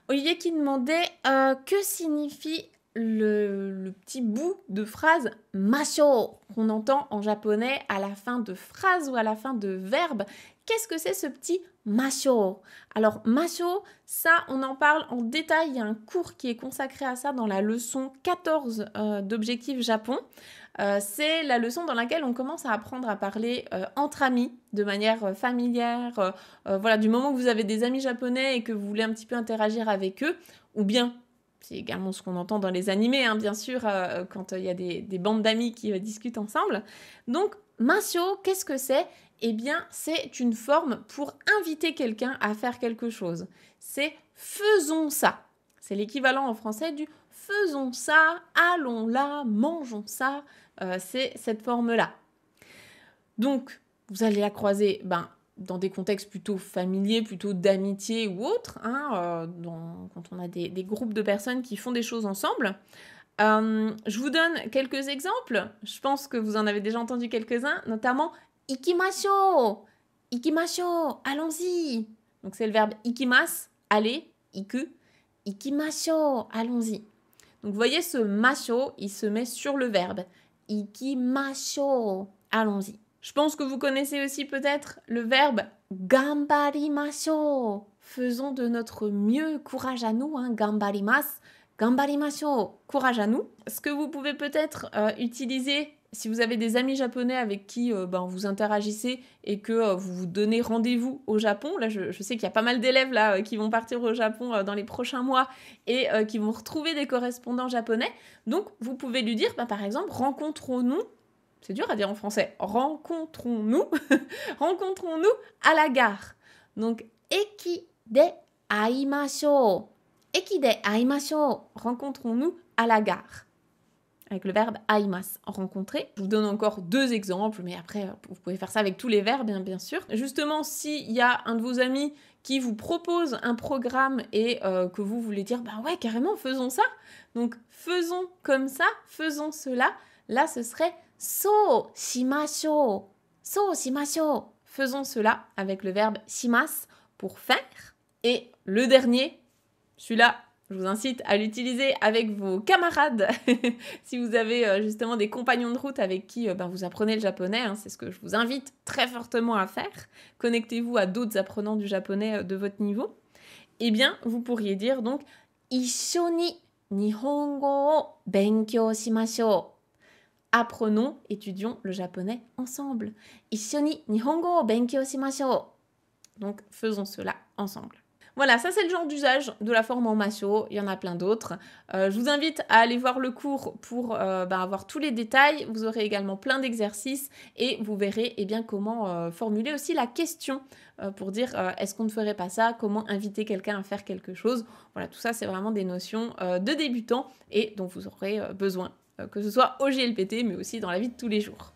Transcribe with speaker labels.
Speaker 1: Olivier qui demandait que signifie le petit bout de phrase masho qu'on entend en japonais à la fin de phrase ou à la fin de verbe. Qu'est-ce que c'est ce petit masho? Alors masho, ça on en parle en détail, il y a un cours qui est consacré à ça dans la leçon 14 d'Objectif Japon. C'est la leçon dans laquelle on commence à apprendre à parler entre amis de manière familière. Voilà, du moment que vous avez des amis japonais et que vous voulez un petit peu interagir avec eux, ou bien, c'est également ce qu'on entend dans les animés, hein, bien sûr, quand il y a des bandes d'amis qui discutent ensemble. Donc, masho, qu'est-ce que c'est? Eh bien, c'est une forme pour inviter quelqu'un à faire quelque chose. C'est faisons ça. C'est l'équivalent en français du faisons ça, allons là, mangeons ça. C'est cette forme-là. Donc, vous allez la croiser dans des contextes plutôt familiers, plutôt d'amitié ou autres, hein, quand on a des groupes de personnes qui font des choses ensemble. Je vous donne quelques exemples. Je pense que vous en avez déjà entendu quelques-uns, notamment ikimashou, ikimashou, allons-y. Donc c'est le verbe ikimas, aller, iku, ikimashou, allons-y. Donc vous voyez ce masho, il se met sur le verbe ikimashou, allons-y. Je pense que vous connaissez aussi peut-être le verbe gambarimashou. Faisons de notre mieux, courage à nous, hein, gambarimasu. Gambarimashou, courage à nous. Ce que vous pouvez peut-être utiliser si vous avez des amis japonais avec qui vous interagissez et que vous vous donnez rendez-vous au Japon. Là, je sais qu'il y a pas mal d'élèves là qui vont partir au Japon dans les prochains mois et qui vont retrouver des correspondants japonais. Donc, vous pouvez lui dire, par exemple, rencontrons-nous. C'est dur à dire en français. Rencontrons-nous. Rencontrons-nous à la gare. Donc, eki de aimashou. Eki de aimashou. Rencontrons-nous à la gare. Avec le verbe aimas, rencontrer. Je vous donne encore 2 exemples, mais après, vous pouvez faire ça avec tous les verbes, bien sûr. Justement, s'il y a un de vos amis qui vous propose un programme et que vous voulez dire, ouais, carrément, faisons ça. Donc, faisons comme ça, faisons cela. Là, ce serait so shimashou. So shimashou. Faisons cela avec le verbe shimas pour faire. Et le dernier, celui-là, je vous incite à l'utiliser avec vos camarades si vous avez justement des compagnons de route avec qui vous apprenez le japonais. Hein, c'est ce que je vous invite très fortement à faire. Connectez-vous à d'autres apprenants du japonais de votre niveau. Eh bien, vous pourriez dire donc Issho ni nihongo o benkyou shimashou. Apprenons, étudions le japonais ensemble. Issho ni nihongo o benkyou shimashou. Donc, faisons cela ensemble. Voilà, ça c'est le genre d'usage de la forme en masho, il y en a plein d'autres. Je vous invite à aller voir le cours pour avoir tous les détails. Vous aurez également plein d'exercices et vous verrez comment formuler aussi la question pour dire est-ce qu'on ne ferait pas ça, comment inviter quelqu'un à faire quelque chose. Voilà, tout ça c'est vraiment des notions de débutants et dont vous aurez besoin, que ce soit au JLPT mais aussi dans la vie de tous les jours.